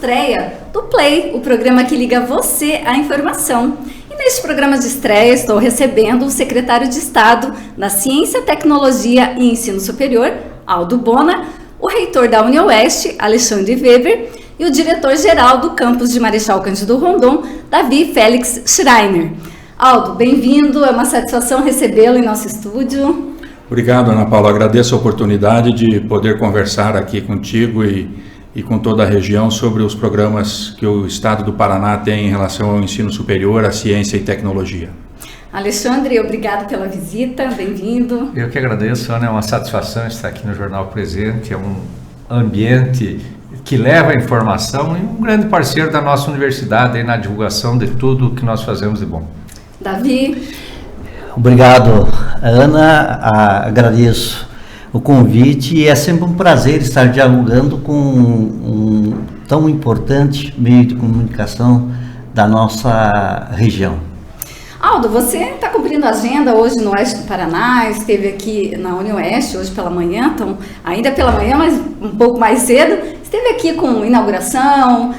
estreia do Play, o programa que liga você à informação. E neste programa de estreia estou recebendo o secretário de Estado da Ciência, Tecnologia e Ensino Superior, Aldo Bona, o reitor da UniOeste, Alexandre Weber, e o diretor-geral do campus de Marechal Cândido Rondon, Davi Félix Schreiner. Aldo, bem-vindo, é uma satisfação recebê-lo em nosso estúdio. Obrigado, Ana Paula. Agradeço a oportunidade de poder conversar aqui contigo e com toda a região sobre os programas que o Estado do Paraná tem em relação ao ensino superior, à ciência e tecnologia. Alexandre, obrigado pela visita, bem-vindo. Eu que agradeço, Ana, é uma satisfação estar aqui no Jornal Presente, é um ambiente que leva a informação e um grande parceiro da nossa universidade aí na divulgação de tudo o que nós fazemos de bom. Davi. Obrigado, Ana, agradeço o convite e é sempre um prazer estar dialogando com um tão importante meio de comunicação da nossa região. Aldo, você está cumprindo a agenda hoje no Oeste do Paraná, esteve aqui na UniOeste hoje pela manhã, então ainda pela manhã, mas um pouco mais cedo, esteve aqui com inauguração,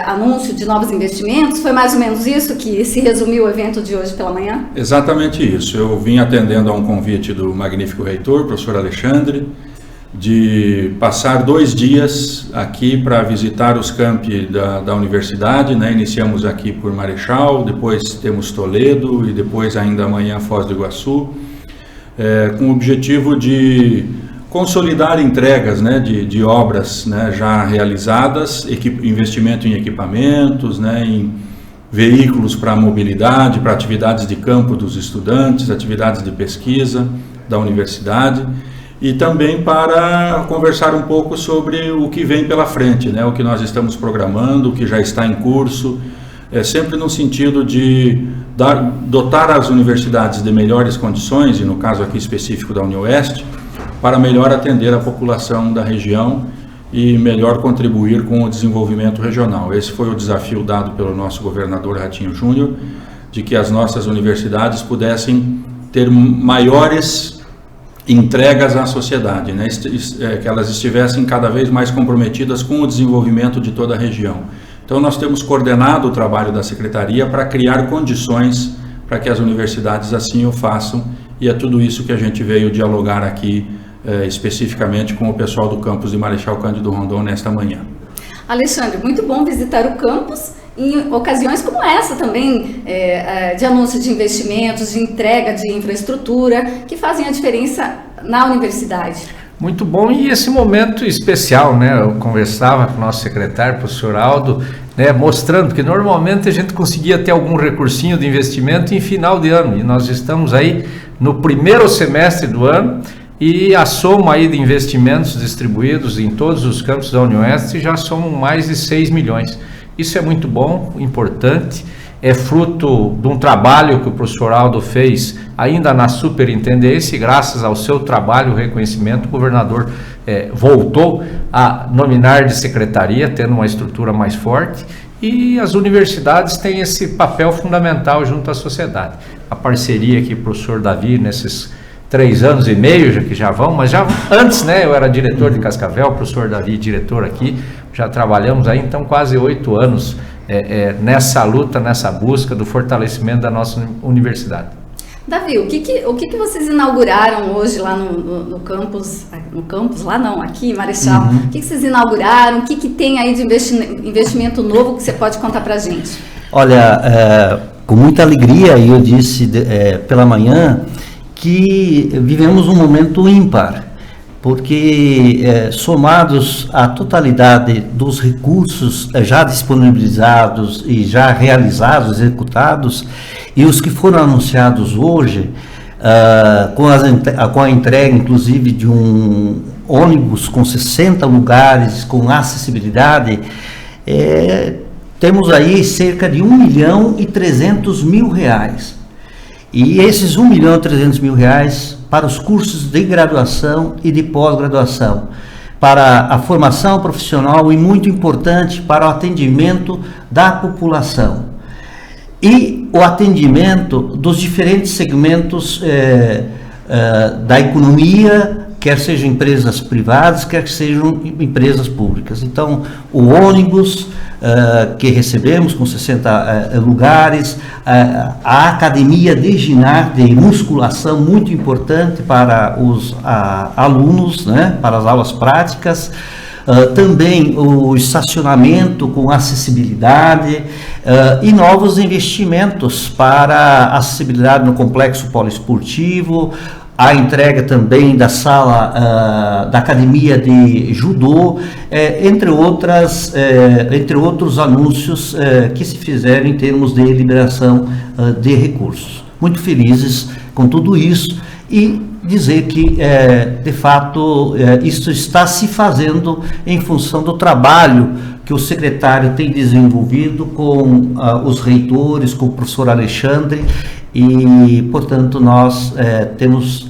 anúncio de novos investimentos, foi mais ou menos isso que se resumiu o evento de hoje pela manhã? Exatamente isso, eu vim atendendo a um convite do magnífico reitor, professor Alexandre, de passar 2 dias aqui para visitar os campi da universidade, né? Iniciamos aqui por Marechal, depois temos Toledo e depois ainda amanhã Foz do Iguaçu, com o objetivo de consolidar entregas, né, de obras, né, já realizadas, investimento em equipamentos, né, em veículos para mobilidade, para atividades de campo dos estudantes, atividades de pesquisa da universidade, e também para conversar um pouco sobre o que vem pela frente, né, o que nós estamos programando, o que já está em curso, sempre no sentido de dotar as universidades de melhores condições, e no caso aqui específico da UniOeste, para melhor atender a população da região e melhor contribuir com o desenvolvimento regional. Esse foi o desafio dado pelo nosso governador Ratinho Júnior, de que as nossas universidades pudessem ter maiores entregas à sociedade, né? Que elas estivessem cada vez mais comprometidas com o desenvolvimento de toda a região. Então nós temos coordenado o trabalho da Secretaria para criar condições para que as universidades assim o façam, e é tudo isso que a gente veio dialogar aqui especificamente com o pessoal do campus de Marechal Cândido Rondon nesta manhã. Alexandre, muito bom visitar o campus em ocasiões como essa também, de anúncio de investimentos, de entrega de infraestrutura, que fazem a diferença na universidade. Muito bom, e esse momento especial, né? Eu conversava com o nosso secretário, o professor Aldo, né, mostrando que normalmente a gente conseguia ter algum recursinho de investimento em final de ano, e nós estamos aí no primeiro semestre do ano, e a soma aí de investimentos distribuídos em todos os campos da UniOeste já somam mais de 6 milhões. Isso é muito bom, importante, é fruto de um trabalho que o professor Aldo fez ainda na superintendência, e graças ao seu trabalho, o reconhecimento, o governador voltou a nominar de secretaria, tendo uma estrutura mais forte, e as universidades têm esse papel fundamental junto à sociedade. A parceria que o professor Davi, nesses 3 anos e meio, já que já vão, mas já antes, né, eu era diretor de Cascavel, o professor Davi diretor aqui, já trabalhamos aí, então quase 8 anos nessa luta, nessa busca do fortalecimento da nossa universidade. Davi, o que vocês inauguraram hoje lá no campus, lá não, aqui em Marechal, o que vocês inauguraram, o que tem aí de investimento novo que você pode contar pra gente? Olha, com muita alegria, eu disse pela manhã, que vivemos um momento ímpar, porque somados à totalidade dos recursos já disponibilizados e já realizados, executados, e os que foram anunciados hoje, com a entrega inclusive de um ônibus com 60 lugares, com acessibilidade, temos aí cerca de R$1.300.000. E esses R$1.300.000 para os cursos de graduação e de pós-graduação, para a formação profissional e, muito importante, para o atendimento da população e o atendimento dos diferentes segmentos da economia, quer sejam empresas privadas, quer sejam empresas públicas. Então, o ônibus que recebemos com 60 lugares, a academia de ginástica, de musculação, muito importante para os alunos, né, para as aulas práticas. Também o estacionamento com acessibilidade e novos investimentos para acessibilidade no complexo poliesportivo, a entrega também da sala da academia de judô, entre outros anúncios que se fizeram em termos de liberação de recursos. Muito felizes com tudo isso e dizer que, de fato, isso está se fazendo em função do trabalho que o secretário tem desenvolvido com os reitores, com o professor Alexandre, e, portanto, nós temos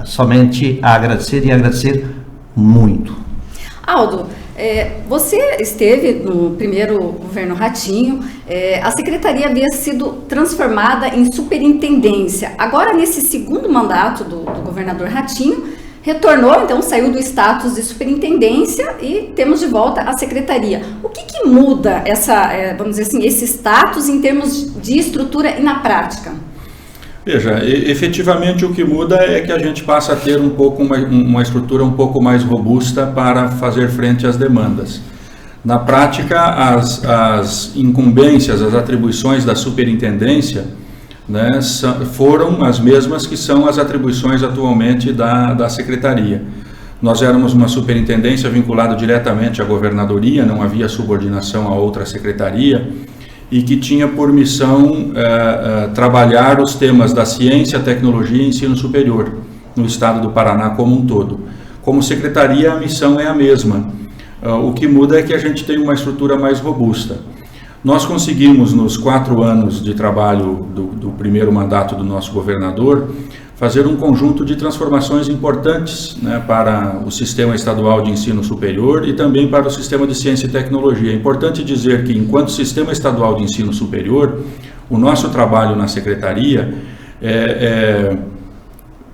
somente a agradecer e agradecer muito. Aldo, você esteve no primeiro governo Ratinho, a secretaria havia sido transformada em superintendência. Agora, nesse segundo mandato do governador Ratinho, retornou, então saiu do status de superintendência e temos de volta a secretaria. O que muda vamos dizer assim, esse status em termos de estrutura e na prática? Veja, efetivamente o que muda é que a gente passa a ter uma estrutura um pouco mais robusta para fazer frente às demandas. Na prática, as incumbências, as atribuições da superintendência, né, foram as mesmas que são as atribuições atualmente da secretaria. Nós éramos uma superintendência vinculada diretamente à governadoria, não havia subordinação a outra secretaria, e que tinha por missão trabalhar os temas da ciência, tecnologia e ensino superior no estado do Paraná como um todo. Como secretaria, a missão é a mesma. O que muda é que a gente tem uma estrutura mais robusta. Nós conseguimos, nos 4 anos de trabalho do primeiro mandato do nosso governador, fazer um conjunto de transformações importantes, né, para o sistema estadual de ensino superior e também para o sistema de ciência e tecnologia. É importante dizer que, enquanto sistema estadual de ensino superior, o nosso trabalho na secretaria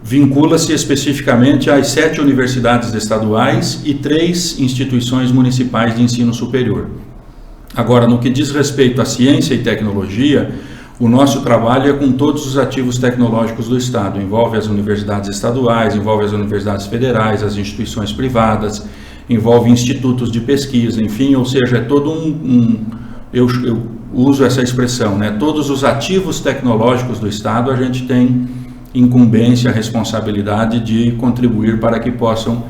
vincula-se especificamente às 7 universidades estaduais e 3 instituições municipais de ensino superior. Agora, no que diz respeito à ciência e tecnologia, o nosso trabalho é com todos os ativos tecnológicos do Estado. Envolve as universidades estaduais, envolve as universidades federais, as instituições privadas, envolve institutos de pesquisa, enfim, ou seja, é todo eu uso essa expressão, né? Todos os ativos tecnológicos do Estado a gente tem incumbência, responsabilidade de contribuir para que possam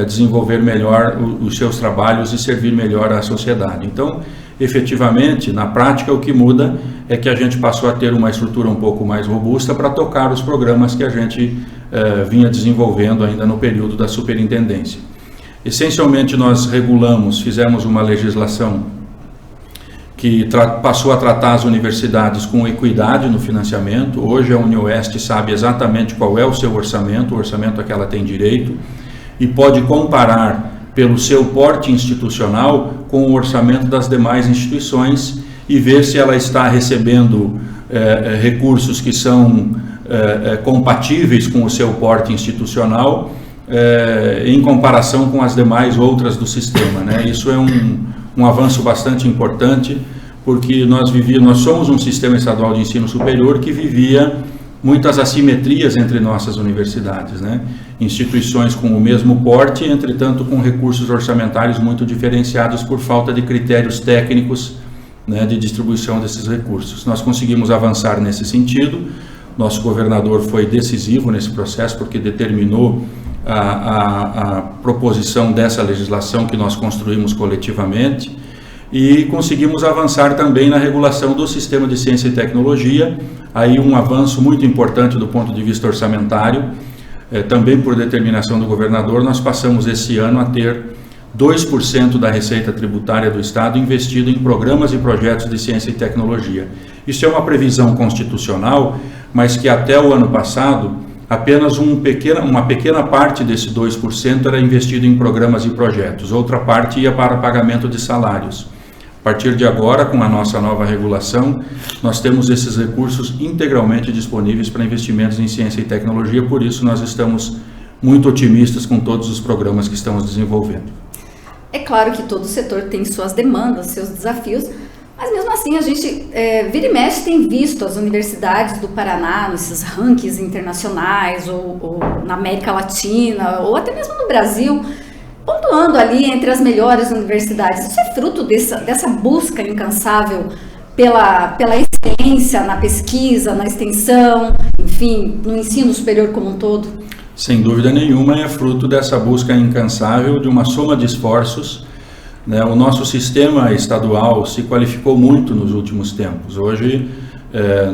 desenvolver melhor os seus trabalhos e servir melhor à sociedade. Então, efetivamente, na prática, o que muda é que a gente passou a ter uma estrutura um pouco mais robusta para tocar os programas que a gente vinha desenvolvendo ainda no período da superintendência. Essencialmente, nós fizemos uma legislação que passou a tratar as universidades com equidade no financiamento. Hoje a UniOeste sabe exatamente qual é o seu orçamento, o orçamento a que ela tem direito, e pode comparar pelo seu porte institucional com o orçamento das demais instituições e ver se ela está recebendo recursos que são compatíveis com o seu porte institucional em comparação com as demais outras do sistema, né? Isso é um avanço bastante importante, porque nós somos um sistema estadual de ensino superior que vivia muitas assimetrias entre nossas universidades, né? Instituições com o mesmo porte, entretanto com recursos orçamentários muito diferenciados por falta de critérios técnicos, né, de distribuição desses recursos. Nós conseguimos avançar nesse sentido. Nosso governador foi decisivo nesse processo, porque determinou a proposição dessa legislação que nós construímos coletivamente, e conseguimos avançar também na regulação do sistema de ciência e tecnologia, aí um avanço muito importante do ponto de vista orçamentário, também por determinação do governador. Nós passamos esse ano a ter 2% da receita tributária do Estado investido em programas e projetos de ciência e tecnologia. Isso é uma previsão constitucional, mas que até o ano passado, apenas uma pequena parte desse 2% era investido em programas e projetos, outra parte ia para pagamento de salários. A partir de agora, com a nossa nova regulação, nós temos esses recursos integralmente disponíveis para investimentos em ciência e tecnologia, por isso nós estamos muito otimistas com todos os programas que estamos desenvolvendo. É claro que todo setor tem suas demandas, seus desafios, mas mesmo assim a gente, vira e mexe, tem visto as universidades do Paraná nesses rankings internacionais, ou na América Latina, ou até mesmo no Brasil, pontuando ali entre as melhores universidades. Isso é fruto dessa busca incansável pela excelência na pesquisa, na extensão, enfim, no ensino superior como um todo? Sem dúvida nenhuma, é fruto dessa busca incansável de uma soma de esforços, né? O nosso sistema estadual se qualificou muito nos últimos tempos. Hoje,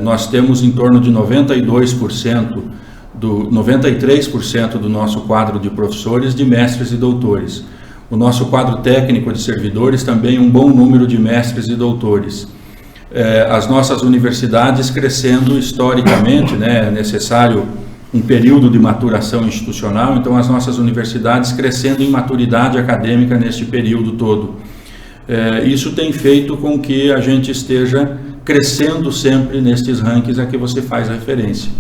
nós temos em torno de 93% do nosso quadro de professores de mestres e doutores. O nosso quadro técnico de servidores também um bom número de mestres e doutores. As nossas universidades crescendo historicamente, né? É necessário um período de maturação institucional, então as nossas universidades crescendo em maturidade acadêmica neste período todo. Isso tem feito com que a gente esteja crescendo sempre nestes rankings a que você faz referência.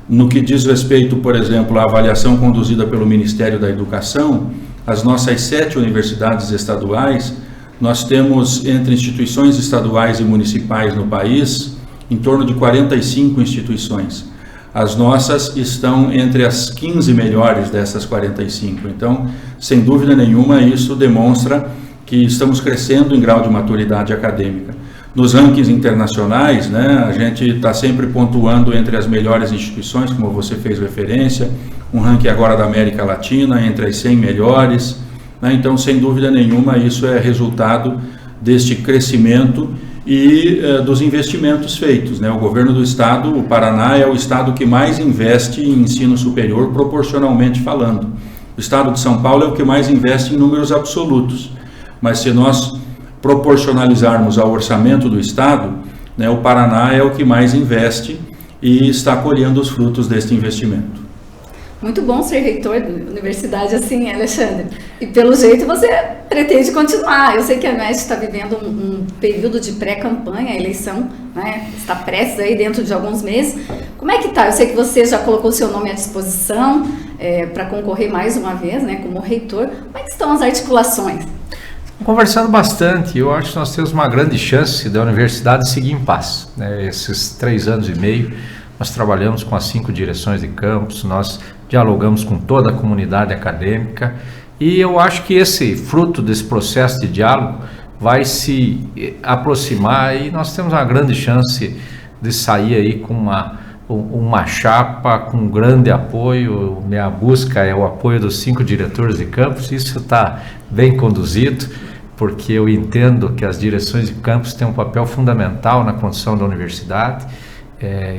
No que diz respeito, por exemplo, à avaliação conduzida pelo Ministério da Educação, as nossas 7 universidades estaduais, nós temos entre instituições estaduais e municipais no país, em torno de 45 instituições. As nossas estão entre as 15 melhores dessas 45. Então, sem dúvida nenhuma, isso demonstra que estamos crescendo em grau de maturidade acadêmica. Nos rankings internacionais, né, a gente está sempre pontuando entre as melhores instituições, como você fez referência, um ranking agora da América Latina, entre as 100 melhores. Né, então, sem dúvida nenhuma, isso é resultado deste crescimento e dos investimentos feitos, né? O governo do estado, o Paraná, é o estado que mais investe em ensino superior proporcionalmente falando. O estado de São Paulo é o que mais investe em números absolutos, mas se nós proporcionalizarmos ao orçamento do estado, né, o Paraná é o que mais investe e está colhendo os frutos deste investimento. Muito bom ser reitor da universidade assim, Alexandre. E pelo jeito você pretende continuar. Eu sei que a MEST está vivendo um período de pré-campanha, a eleição, né? Está prestes aí dentro de alguns meses. Como é que está? Eu sei que você já colocou seu nome à disposição para concorrer mais uma vez, né, como reitor. Como é que estão as articulações? Conversando bastante, eu acho que nós temos uma grande chance da universidade seguir em paz, né? Esses 3 anos e meio, nós trabalhamos com as 5 direções de campus, nós dialogamos com toda a comunidade acadêmica e eu acho que esse fruto desse processo de diálogo vai se aproximar e nós temos uma grande chance de sair aí com uma chapa com grande apoio. Minha busca é o apoio dos 5 diretores de campus, isso está bem conduzido, porque eu entendo que as direções de campus têm um papel fundamental na condução da universidade.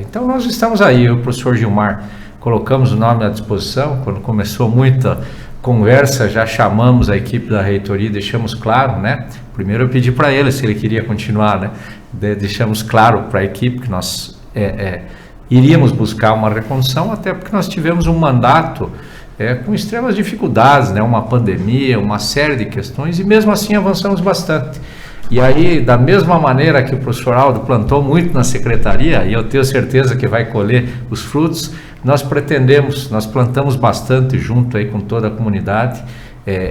Então nós estamos aí, eu e o professor Gilmar colocamos o nome à disposição. Quando começou muita conversa, já chamamos a equipe da reitoria, deixamos claro, né? Primeiro eu pedi para ele se ele queria continuar, né? Deixamos claro para a equipe que nós iríamos buscar uma recondução, até porque nós tivemos um mandato com extremas dificuldades, né? Uma pandemia, uma série de questões, e mesmo assim avançamos bastante. E aí, da mesma maneira que o professor Aldo plantou muito na secretaria, e eu tenho certeza que vai colher os frutos, nós plantamos bastante junto aí com toda a comunidade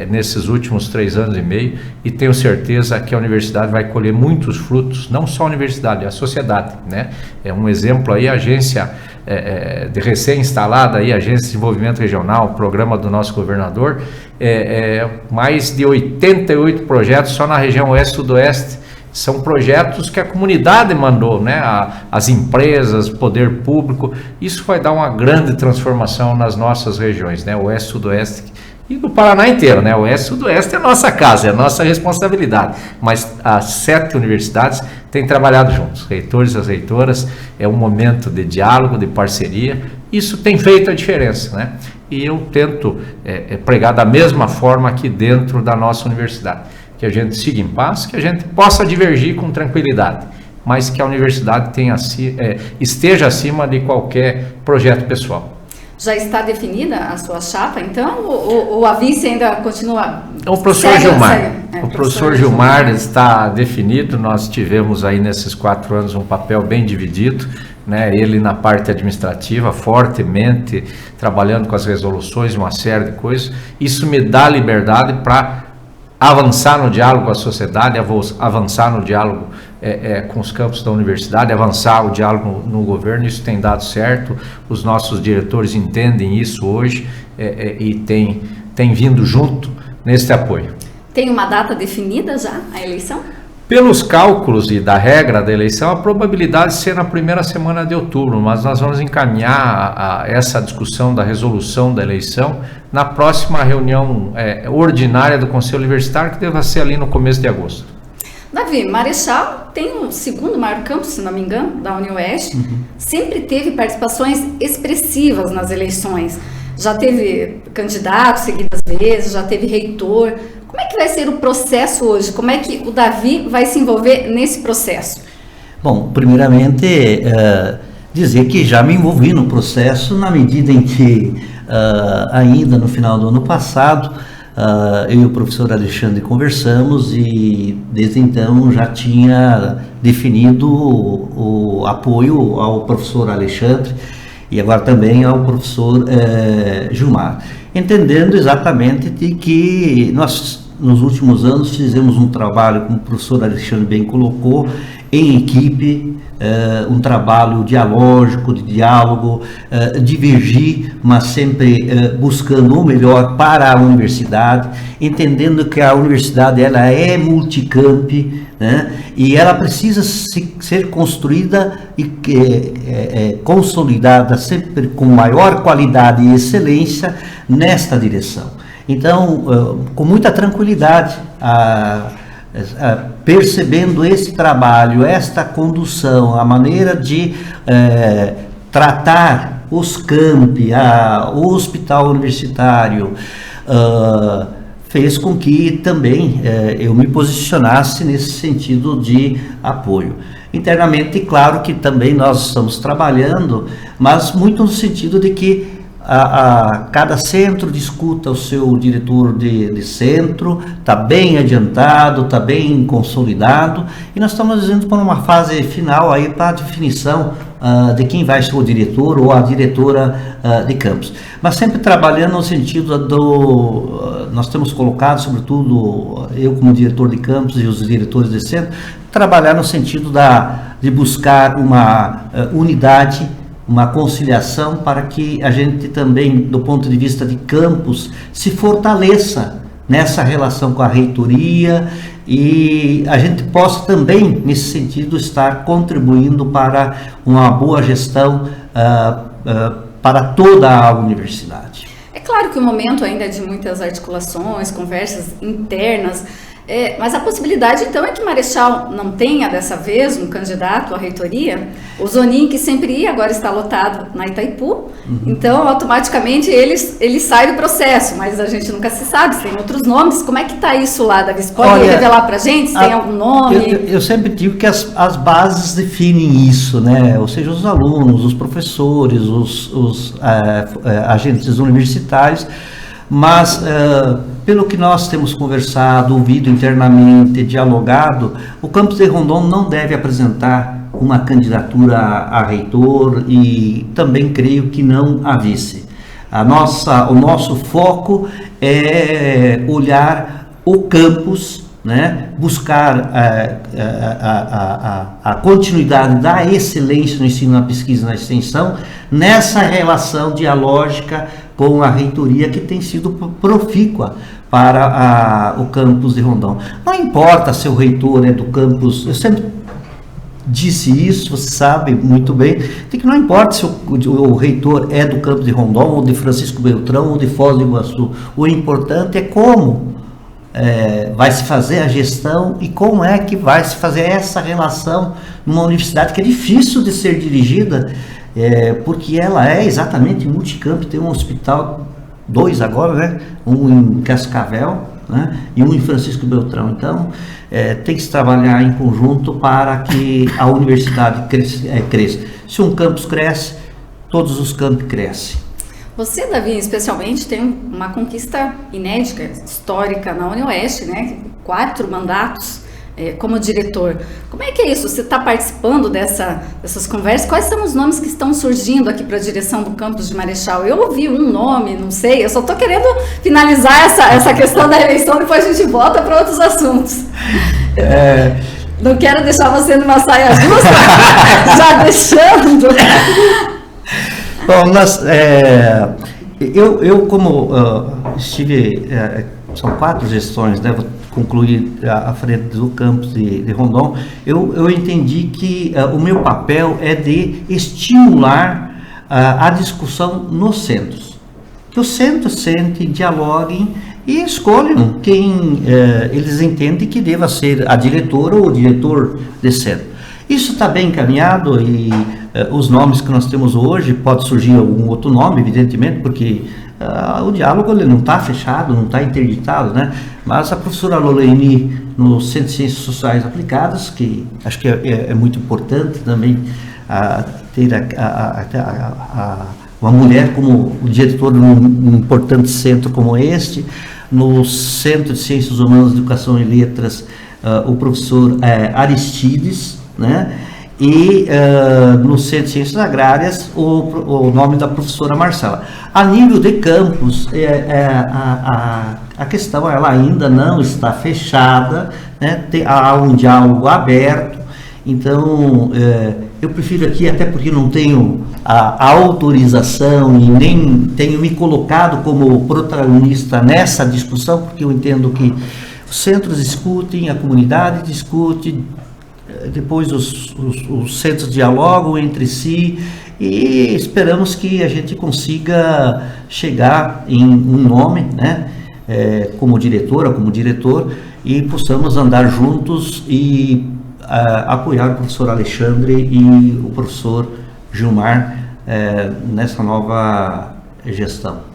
nesses últimos 3 anos e meio, e tenho certeza que a universidade vai colher muitos frutos, não só a universidade, a sociedade, né? Um exemplo aí, a agência de recém-instalada, aí, Agência de Desenvolvimento Regional, programa do nosso governador, mais de 88 projetos só na região oeste e sudoeste. São projetos que a comunidade mandou, né? As empresas, o poder público. Isso vai dar uma grande transformação nas nossas regiões, né? Oeste, sudoeste e do Paraná inteiro, né? Oeste e sudoeste é a nossa casa, é a nossa responsabilidade. Mas as 7 universidades têm trabalhado juntos, reitores e as reitoras. É um momento de diálogo, de parceria. Isso tem feito a diferença, né? E eu tento pregar da mesma forma aqui dentro da nossa universidade. Que a gente siga em paz, que a gente possa divergir com tranquilidade, mas que a universidade esteja acima de qualquer projeto pessoal. Já está definida a sua chapa, então, ou a vice ainda continua? O professor Gilmar. O professor Gilmar está definido. Nós tivemos aí nesses 4 anos um papel bem dividido. né? Ele na parte administrativa, fortemente, trabalhando com as resoluções, uma série de coisas. Isso me dá liberdade para avançar no diálogo com a sociedade, avançar no diálogo com os campos da universidade, avançar o diálogo no governo. Isso tem dado certo, os nossos diretores entendem isso hoje e tem vindo junto nesse apoio. Tem uma data definida já, a eleição? Pelos cálculos e da regra da eleição, a probabilidade de ser na primeira semana de outubro, mas nós vamos encaminhar essa discussão da resolução da eleição na próxima reunião ordinária do Conselho Universitário, que deve ser ali no começo de agosto. Davi, Marechal tem o segundo maior campus, se não me engano, da UniOeste, sempre teve participações expressivas nas eleições, já teve candidato seguidas vezes, já teve reitor. Como é que vai ser o processo hoje? Como é que o Davi vai se envolver nesse processo? Bom, primeiramente, dizer que já me envolvi no processo na medida em que, ainda no final do ano passado, eu e o professor Alexandre conversamos e, desde então, já tinha definido o apoio ao professor Alexandre e agora também ao professor Gilmar, entendendo exatamente de que nós, nos últimos anos, fizemos um trabalho, como o professor Alexandre bem colocou, em equipe, um trabalho dialógico, de diálogo, divergir, mas sempre buscando o melhor para a universidade, entendendo que a universidade ela é multicamp, né? E ela precisa ser construída e consolidada sempre com maior qualidade e excelência nesta direção. Então, com muita tranquilidade, percebendo esse trabalho, esta condução, a maneira de tratar os campi, o hospital universitário, fez com que também eu me posicionasse nesse sentido de apoio. Internamente, claro que também nós estamos trabalhando, mas muito no sentido de que cada centro discuta o seu diretor de centro, está bem adiantado, está bem consolidado, e nós estamos indo para uma fase final aí para a definição de quem vai ser o diretor ou a diretora de campus. Mas sempre trabalhando no sentido nós temos colocado, sobretudo eu como diretor de campus e os diretores de centro, trabalhar no sentido de buscar uma unidade, uma conciliação para que a gente também, do ponto de vista de campus, se fortaleça nessa relação com a reitoria e a gente possa também, nesse sentido, estar contribuindo para uma boa gestão para toda a universidade. É claro que o momento ainda é de muitas articulações, conversas internas, mas a possibilidade, então, é que Marechal não tenha, dessa vez, um candidato à reitoria. O Zonin, que sempre ia, agora está lotado na Itaipu. Então, automaticamente, ele sai do processo, mas a gente nunca se sabe se tem outros nomes. Como é que está isso lá, Davi? Você pode revelar para a gente se tem algum nome? Eu sempre digo que as bases definem isso, né? Ou seja, os alunos, os professores, os agentes universitários, mas pelo que nós temos conversado, ouvido internamente, dialogado, o campus de Rondon não deve apresentar uma candidatura a reitor e também creio que não a vice. O nosso foco é olhar o campus, né? Buscar a continuidade da excelência no ensino, na pesquisa e na extensão, nessa relação dialógica com a reitoria que tem sido profícua para o campus de Rondon. Não importa se o reitor é do campus, eu sempre disse isso, você sabe muito bem, de que não importa se o reitor é do campus de Rondon, ou de Francisco Beltrão, ou de Foz do Iguaçu. O importante é como vai se fazer a gestão e como é que vai se fazer essa relação numa universidade que é difícil de ser dirigida, porque ela é exatamente multicampo. Tem um hospital, 2 agora, né? Um em Cascavel, né? E um em Francisco Beltrão. Então, tem que se trabalhar em conjunto para que a universidade cresça. Se um campus cresce, todos os campos crescem. Você, Davi, especialmente, tem uma conquista inédita, histórica na UniOeste, né? 4 mandatos como diretor. Como é que é isso? Você está participando dessas conversas? Quais são os nomes que estão surgindo aqui para a direção do campus de Marechal? Eu ouvi um nome, não sei, eu só estou querendo finalizar essa questão da eleição, depois a gente volta para outros assuntos. Não quero deixar você numa saia justa, já deixando. Bom, eu como estive, são 4 gestões, né, vou concluir à frente do campus de Rondon, eu entendi que o meu papel é de estimular a discussão nos centros. Que os centros sentem, dialoguem e escolham quem eles entendem que deva ser a diretora ou o diretor de centro. Isso está bem encaminhado e os nomes que nós temos hoje, pode surgir algum outro nome, evidentemente, porque o diálogo ele não está fechado, não está interditado, né? Mas a professora Loleni, no Centro de Ciências Sociais Aplicadas, que acho que é muito importante também ter uma mulher como diretor de um importante centro como este, no Centro de Ciências Humanas, Educação e Letras, o professor Aristides, né? E no Centro de Ciências Agrárias, o nome da professora Marcela. A nível de campus, a questão ela ainda não está fechada, né? Há um diálogo aberto, então eu prefiro aqui, até porque não tenho a autorização e nem tenho me colocado como protagonista nessa discussão, porque eu entendo que os centros discutem, a comunidade discute, depois os centros dialogam entre si e esperamos que a gente consiga chegar em um nome, né, como diretora, como diretor, e possamos andar juntos e apoiar o professor Alexandre e o professor Gilmar nessa nova gestão.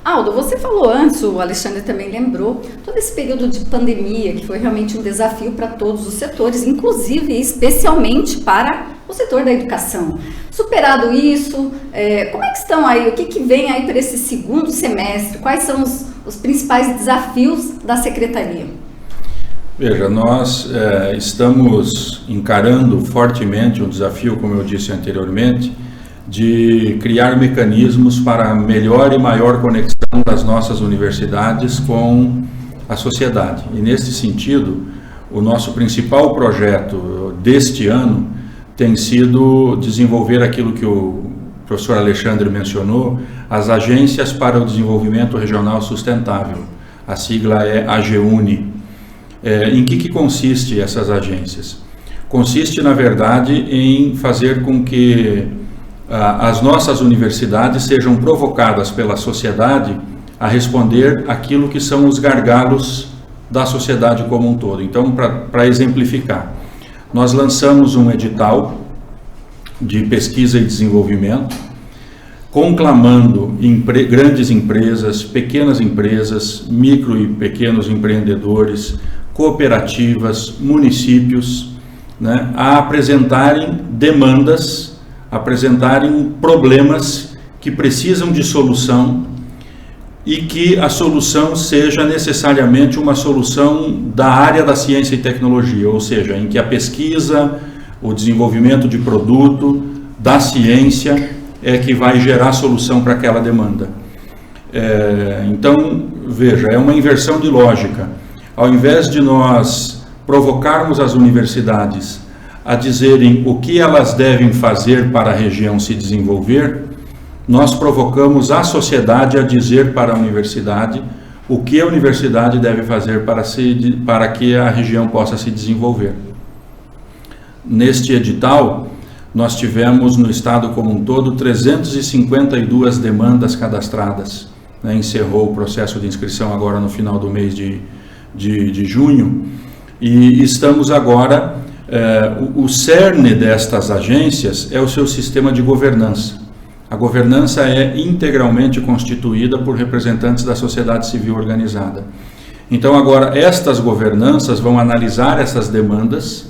Aldo, você falou antes, o Alexandre também lembrou, todo esse período de pandemia, que foi realmente um desafio para todos os setores, inclusive e especialmente para o setor da educação. Superado isso, como é que estão aí, o que vem aí para esse segundo semestre? Quais são os principais desafios da Secretaria? Veja, nós estamos encarando fortemente um desafio, como eu disse anteriormente, de criar mecanismos para a melhor e maior conexão das nossas universidades com a sociedade. E nesse sentido, o nosso principal projeto deste ano tem sido desenvolver aquilo que o professor Alexandre mencionou, as Agências para o Desenvolvimento Regional Sustentável. A sigla é AGUNE. Em que consiste essas agências? Consiste, na verdade, em fazer com que as nossas universidades sejam provocadas pela sociedade a responder aquilo que são os gargalos da sociedade como um todo. Então, para exemplificar, nós lançamos um edital de pesquisa e desenvolvimento, conclamando grandes empresas, pequenas empresas, micro e pequenos empreendedores, cooperativas, municípios, né, a apresentarem demandas, apresentarem problemas que precisam de solução e que a solução seja necessariamente uma solução da área da ciência e tecnologia, ou seja, em que a pesquisa, o desenvolvimento de produto, da ciência é que vai gerar solução para aquela demanda. Então, veja, é uma inversão de lógica. Ao invés de nós provocarmos as universidades a dizerem o que elas devem fazer para a região se desenvolver, nós provocamos a sociedade a dizer para a universidade o que a universidade deve fazer para que a região possa se desenvolver. Neste edital, nós tivemos no estado como um todo 352 demandas cadastradas, né? Encerrou o processo de inscrição agora no final do mês de junho, e estamos agora, o cerne destas agências é o seu sistema de governança. A governança é integralmente constituída por representantes da sociedade civil organizada. Então agora estas governanças vão analisar essas demandas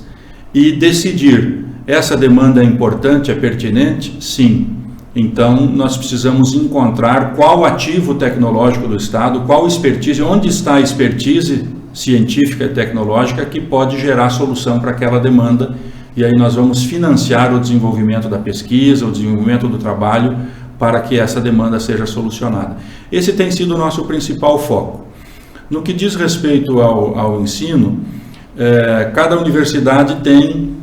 e decidir, essa demanda é importante, é pertinente? Sim. Então nós precisamos encontrar qual ativo tecnológico do Estado, qual expertise, onde está a expertise científica e tecnológica que pode gerar solução para aquela demanda, e aí nós vamos financiar o desenvolvimento da pesquisa, o desenvolvimento do trabalho para que essa demanda seja solucionada. Esse tem sido o nosso principal foco. No que diz respeito ao ensino, cada universidade tem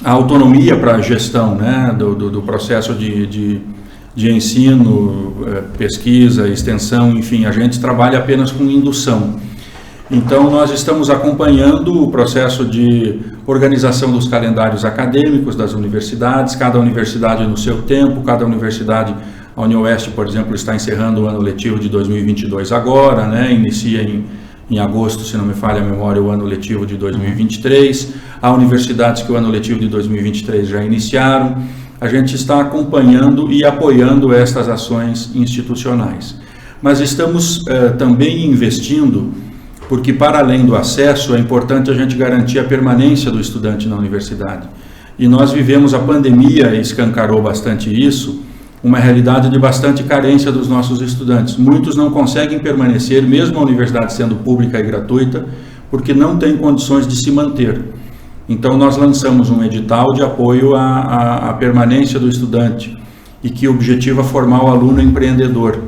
a autonomia para a gestão, né, do processo de ensino, pesquisa, extensão, enfim, a gente trabalha apenas com indução. Então, nós estamos acompanhando o processo de organização dos calendários acadêmicos das universidades, cada universidade no seu tempo, cada universidade, a UniOeste, por exemplo, está encerrando o ano letivo de 2022 agora, né? Inicia em agosto, se não me falha a memória, o ano letivo de 2023. Há universidades que o ano letivo de 2023 já iniciaram. A gente está acompanhando e apoiando estas ações institucionais. Mas estamos também investindo, porque para além do acesso, é importante a gente garantir a permanência do estudante na universidade. E nós vivemos a pandemia e escancarou bastante isso, uma realidade de bastante carência dos nossos estudantes. Muitos não conseguem permanecer, mesmo a universidade sendo pública e gratuita, porque não tem condições de se manter. Então nós lançamos um edital de apoio à permanência do estudante e que objetiva formar o aluno empreendedor.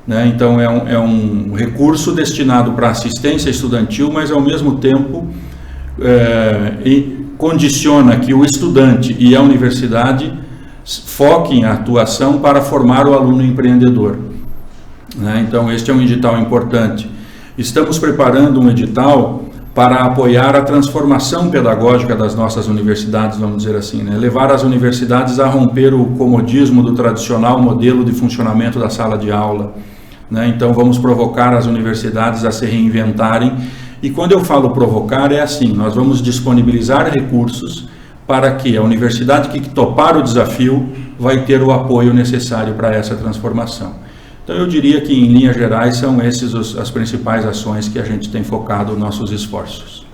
Né? Então é um recurso destinado para assistência estudantil, mas ao mesmo tempo condiciona que o estudante e a universidade foquem a atuação para formar o aluno empreendedor. Né? Então este é um edital importante. Estamos preparando um edital para apoiar a transformação pedagógica das nossas universidades, vamos dizer assim, né? Levar as universidades a romper o comodismo do tradicional modelo de funcionamento da sala de aula. Né? Então vamos provocar as universidades a se reinventarem, e quando eu falo provocar é assim, nós vamos disponibilizar recursos para que a universidade que topar o desafio vai ter o apoio necessário para essa transformação. Então eu diria que em linhas gerais são essas as principais ações que a gente tem focado nossos esforços.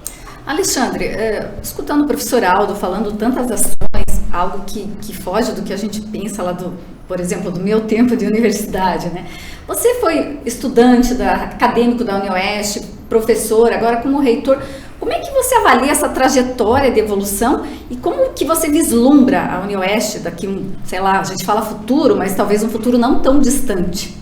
Alexandre, escutando o professor Aldo falando tantas ações, algo que foge do que a gente pensa lá por exemplo, do meu tempo de universidade, né? Você foi estudante acadêmico da UniOeste, professor, agora como reitor. Como é que você avalia essa trajetória de evolução e como que você vislumbra a UniOeste daqui, sei lá, a gente fala futuro, mas talvez um futuro não tão distante?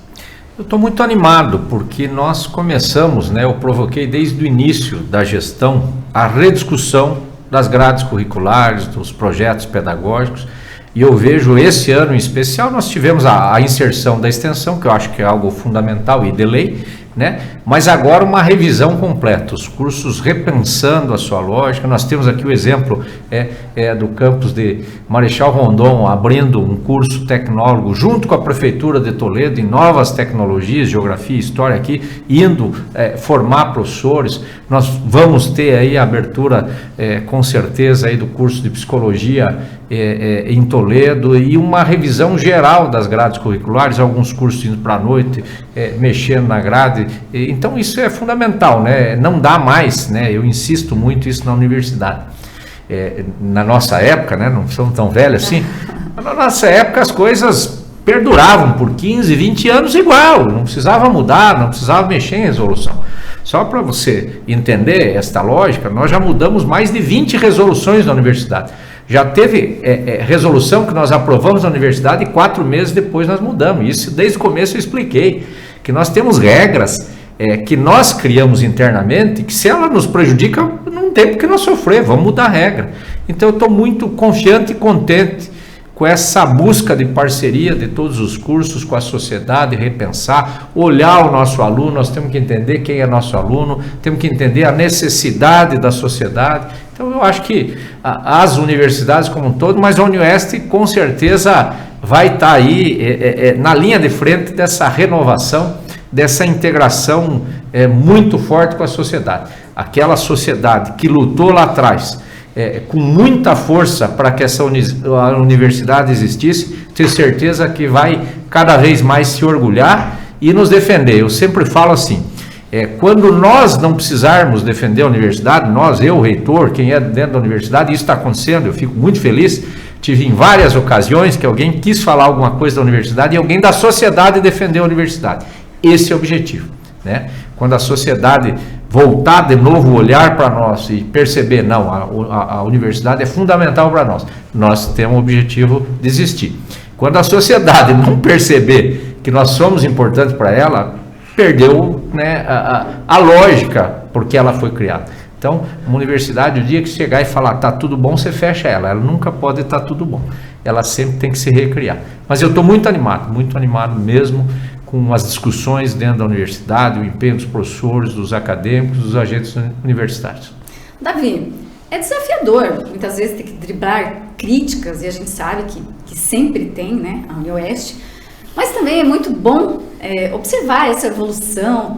Eu estou muito animado porque nós começamos, né, eu provoquei desde o início da gestão a rediscussão das grades curriculares, dos projetos pedagógicos, e eu vejo esse ano em especial, nós tivemos a inserção da extensão, que eu acho que é algo fundamental e de lei, né? Mas agora uma revisão completa, os cursos repensando a sua lógica. Nós temos aqui o exemplo do campus de Marechal Rondon abrindo um curso tecnólogo junto com a Prefeitura de Toledo em novas tecnologias, geografia e história aqui, indo formar professores. Nós vamos ter aí a abertura com certeza aí do curso de psicologia em Toledo e uma revisão geral das grades curriculares, alguns cursos indo para a noite, mexendo na grade. Então isso é fundamental, né? Não dá mais, né? Eu insisto muito isso na universidade. Na nossa época, né? Não somos tão velhos assim, na nossa época as coisas perduravam por 15, 20 anos igual, não precisava mudar, não precisava mexer em resolução. Só para você entender esta lógica, nós já mudamos mais de 20 resoluções na universidade. Já teve resolução que nós aprovamos na universidade e 4 meses depois nós mudamos. Isso desde o começo eu expliquei, que nós temos regras que nós criamos internamente, que se ela nos prejudica, não tem por que nós sofrer, vamos mudar a regra. Então eu estou muito confiante e contente com essa busca de parceria de todos os cursos com a sociedade, repensar, olhar o nosso aluno. Nós temos que entender quem é nosso aluno, temos que entender a necessidade da sociedade. Então eu acho que as universidades como um todo, mas a UniOeste com certeza vai estar aí na linha de frente dessa renovação, dessa integração muito forte com a sociedade. Aquela sociedade que lutou lá atrás com muita força para que essa universidade existisse, tenho certeza que vai cada vez mais se orgulhar e nos defender. Eu sempre falo assim, quando nós não precisarmos defender a universidade, eu, o reitor, quem é dentro da universidade, isso está acontecendo, eu fico muito feliz. Tive em várias ocasiões que alguém quis falar alguma coisa da universidade e alguém da sociedade defendeu a universidade. Esse é o objetivo, né? Quando a sociedade voltar de novo o olhar para nós e perceber, não, a universidade é fundamental para nós. Nós temos o objetivo de existir. Quando a sociedade não perceber que nós somos importantes para ela, perdeu, né, a lógica porque ela foi criada. Então, uma universidade, o dia que chegar e falar, tá tudo bom, você fecha ela. Ela nunca pode estar tudo bom. Ela sempre tem que se recriar. Mas eu estou muito animado mesmo, com as discussões dentro da universidade, o empenho dos professores, dos acadêmicos, dos agentes universitários. Davi, é desafiador, muitas vezes, ter que driblar críticas, e a gente sabe que sempre tem, né, a UniOeste, mas também é muito bom observar essa evolução,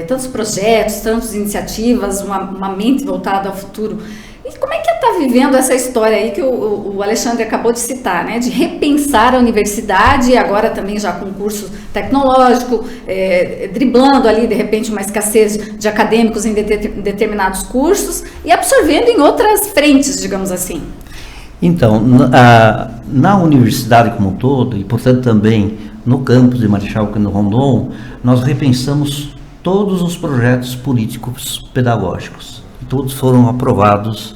tantos projetos, tantas iniciativas, uma mente voltada ao futuro. E como é que está vivendo essa história aí que o Alexandre acabou de citar, né? De repensar a universidade, agora também já com curso tecnológico, driblando ali, de repente, uma escassez de acadêmicos em determinados cursos e absorvendo em outras frentes, digamos assim. Então, na universidade como um todo, e portanto também no campus de Marechal Cândido Rondon, nós repensamos todos os projetos políticos pedagógicos. Todos foram aprovados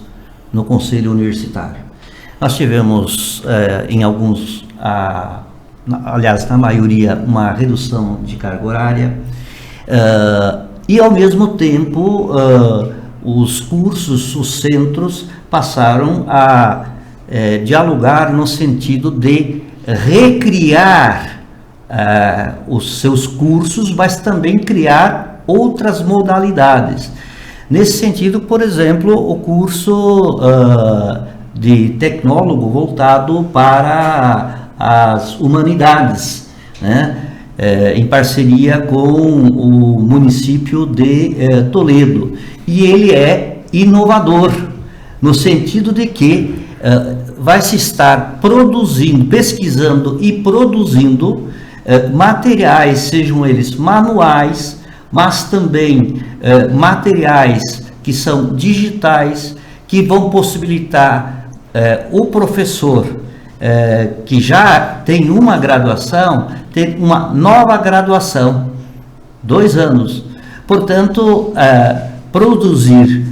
no Conselho Universitário. Nós tivemos, em alguns, aliás, na maioria, uma redução de carga horária, e ao mesmo tempo os cursos, os centros passaram a dialogar no sentido de recriar os seus cursos, mas também criar outras modalidades. Nesse sentido, por exemplo, o curso de tecnólogo voltado para as humanidades, né? Em parceria com o município de Toledo. E ele é inovador, no sentido de que vai se estar produzindo, pesquisando e produzindo materiais, sejam eles manuais, mas também materiais que são digitais, que vão possibilitar o professor que já tem uma graduação, ter uma nova graduação, 2 anos. Portanto, produzir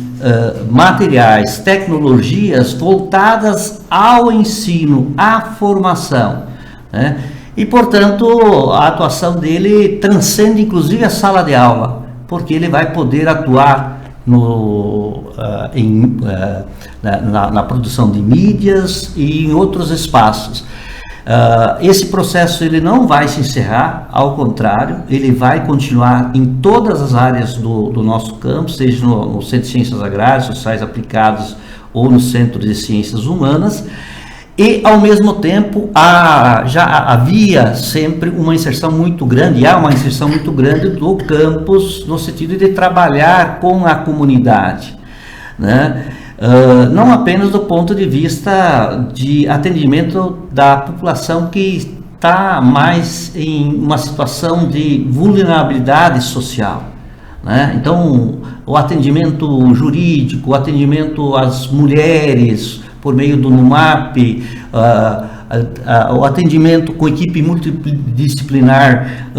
materiais, tecnologias voltadas ao ensino, à formação, né? E, portanto, a atuação dele transcende, inclusive, a sala de aula, porque ele vai poder atuar na produção de mídias e em outros espaços. Esse processo ele não vai se encerrar, ao contrário, ele vai continuar em todas as áreas do nosso campo, seja no Centro de Ciências Agrárias, Sociais Aplicadas ou no Centro de Ciências Humanas. E, ao mesmo tempo, já havia sempre uma inserção muito grande, há uma inserção muito grande do campus no sentido de trabalhar com a comunidade, né? Não apenas do ponto de vista de atendimento da população que está mais em uma situação de vulnerabilidade social, né? Então, o atendimento jurídico, o atendimento às mulheres, por meio do NUMAP, o atendimento com equipe multidisciplinar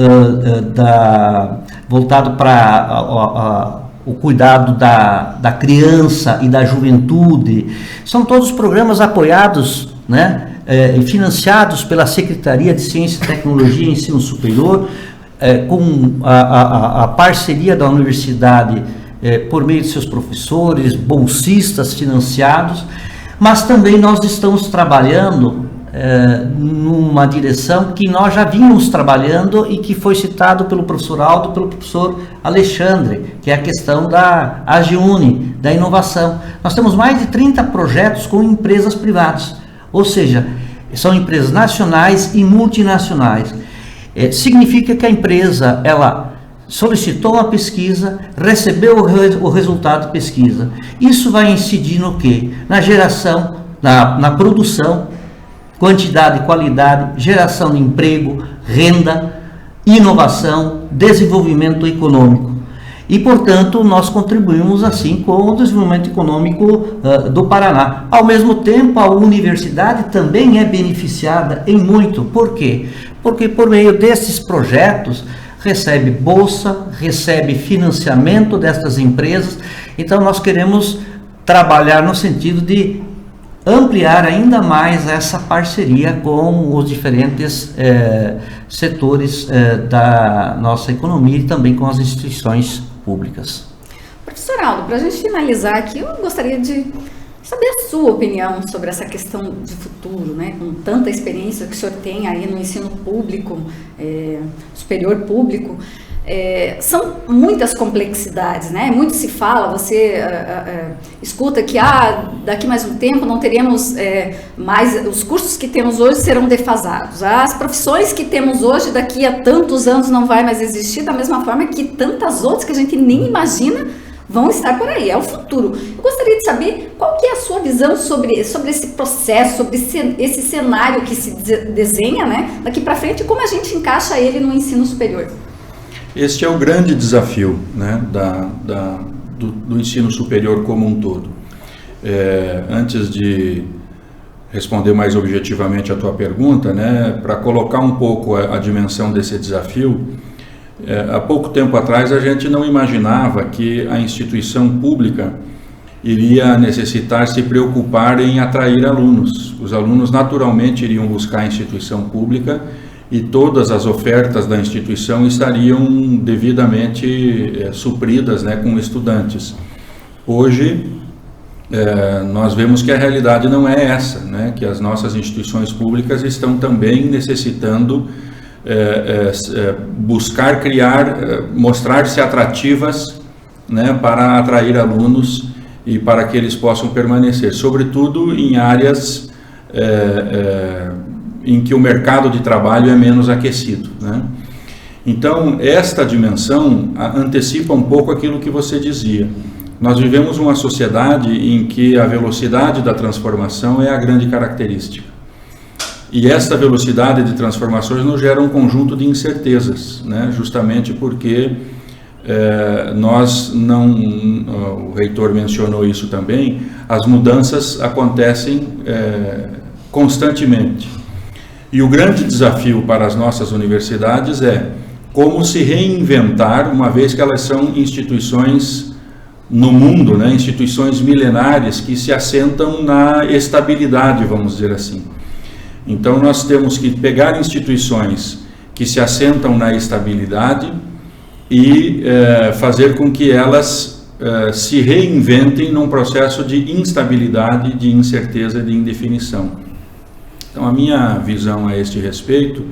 voltado para o cuidado da criança e da juventude, são todos programas apoiados, né, e financiados pela Secretaria de Ciência, Tecnologia e Ensino Superior, com a parceria da universidade por meio de seus professores, bolsistas financiados. Mas também nós estamos trabalhando numa direção que nós já vínhamos trabalhando e que foi citado pelo professor Aldo, pelo professor Alexandre, que é a questão da AGUNI, da inovação. Nós temos mais de 30 projetos com empresas privadas, ou seja, são empresas nacionais e multinacionais. Significa que a empresa, ela solicitou uma pesquisa, recebeu o resultado de pesquisa. Isso vai incidir no quê? Na geração, na produção, quantidade e qualidade, geração de emprego, renda, inovação, desenvolvimento econômico. E, portanto, nós contribuímos assim com o desenvolvimento econômico do Paraná. Ao mesmo tempo, a universidade também é beneficiada em muito. Por quê? Porque por meio desses projetos recebe bolsa, recebe financiamento dessas empresas. Então nós queremos trabalhar no sentido de ampliar ainda mais essa parceria com os diferentes setores da nossa economia e também com as instituições públicas. Professor Aldo, para a gente finalizar aqui, eu gostaria de saber a sua opinião sobre essa questão de futuro, né? Com tanta experiência que o senhor tem aí no ensino público, superior público, são muitas complexidades, né? Muito se fala, você escuta que daqui mais um tempo não teremos mais, os cursos que temos hoje serão defasados, as profissões que temos hoje daqui a tantos anos não vai mais existir, da mesma forma que tantas outras que a gente nem imagina vão estar por aí, é o futuro. Eu gostaria de saber qual que é a sua visão sobre esse processo, sobre esse cenário que se desenha, né, daqui para frente, e como a gente encaixa ele no ensino superior. Este é o grande desafio, né, do ensino superior como um todo. Antes de responder mais objetivamente a tua pergunta, né, para colocar um pouco a dimensão desse desafio, há pouco tempo atrás a gente não imaginava que a instituição pública iria necessitar se preocupar em atrair alunos. Os alunos naturalmente iriam buscar a instituição pública e todas as ofertas da instituição estariam devidamente supridas, né, com estudantes. Hoje, nós vemos que a realidade não é essa, né, que as nossas instituições públicas estão também necessitando buscar criar, mostrar-se atrativas, né, para atrair alunos e para que eles possam permanecer, sobretudo em áreas em que o mercado de trabalho é menos aquecido, né? Então, esta dimensão antecipa um pouco aquilo que você dizia. Nós vivemos uma sociedade em que a velocidade da transformação é a grande característica. E essa velocidade de transformações nos gera um conjunto de incertezas, né? Justamente porque o reitor mencionou isso também, as mudanças acontecem constantemente. E o grande desafio para as nossas universidades é como se reinventar, uma vez que elas são instituições no mundo, né? Instituições milenares que se assentam na estabilidade, vamos dizer assim. Então nós temos que pegar instituições que se assentam na estabilidade e fazer com que elas se reinventem num processo de instabilidade, de incerteza e de indefinição. Então a minha visão a este respeito,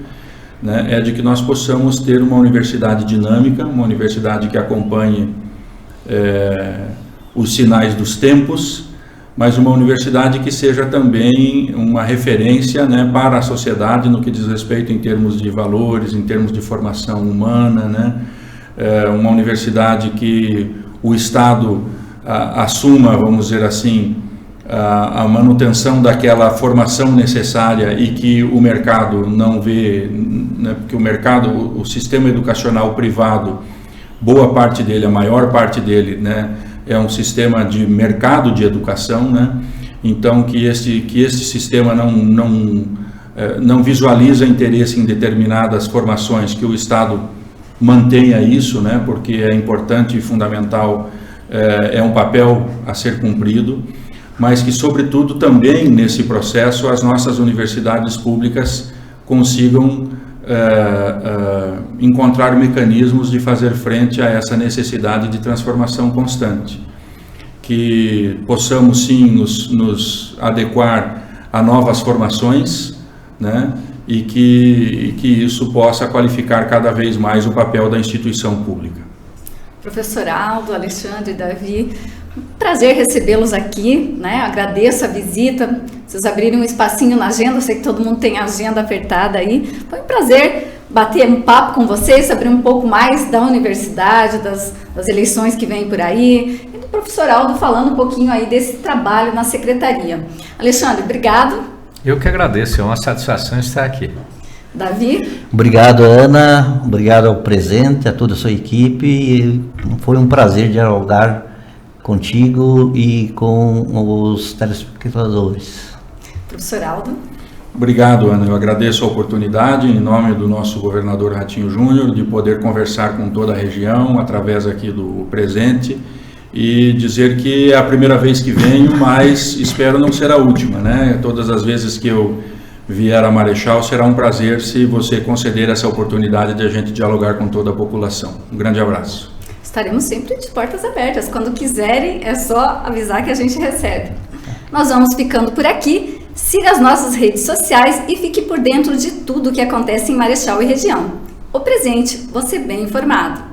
né, é de que nós possamos ter uma universidade dinâmica, uma universidade que acompanhe os sinais dos tempos, mas uma universidade que seja também uma referência, né, para a sociedade no que diz respeito em termos de valores, em termos de formação humana, né? Uma universidade que o Estado assuma, vamos dizer assim, a manutenção daquela formação necessária e que o mercado não vê, né, porque o sistema educacional privado, boa parte dele, a maior parte dele, né, é um sistema de mercado de educação, né? Então que este sistema não visualiza interesse em determinadas formações, que o Estado mantenha isso, né? Porque é importante e fundamental, é um papel a ser cumprido, mas que sobretudo também nesse processo as nossas universidades públicas consigam encontrar mecanismos de fazer frente a essa necessidade de transformação constante, que possamos sim nos adequar a novas formações, né, e que isso possa qualificar cada vez mais o papel da instituição pública. Professor Aldo, Alexandre, Davi, prazer recebê-los aqui, né? Agradeço a visita, vocês abrirem um espacinho na agenda, eu sei que todo mundo tem a agenda apertada aí. Foi um prazer bater um papo com vocês, saber um pouco mais da universidade, das eleições que vêm por aí, e do professor Aldo falando um pouquinho aí desse trabalho na secretaria. Alexandre, obrigado. Eu que agradeço, é uma satisfação estar aqui. Davi? Obrigado, Ana, obrigado ao presente, a toda a sua equipe, foi um prazer dialogar contigo e com os telespectadores. Professor Aldo? Obrigado, Ana. Eu agradeço a oportunidade, em nome do nosso governador Ratinho Júnior, de poder conversar com toda a região, através aqui do presente, e dizer que é a primeira vez que venho, mas espero não ser a última, né? Todas as vezes que eu vier a Marechal, será um prazer se você conceder essa oportunidade de a gente dialogar com toda a população. Um grande abraço. Estaremos sempre de portas abertas. Quando quiserem, é só avisar que a gente recebe. Nós vamos ficando por aqui. Siga as nossas redes sociais e fique por dentro de tudo o que acontece em Marechal e região. O Presente, você bem informado.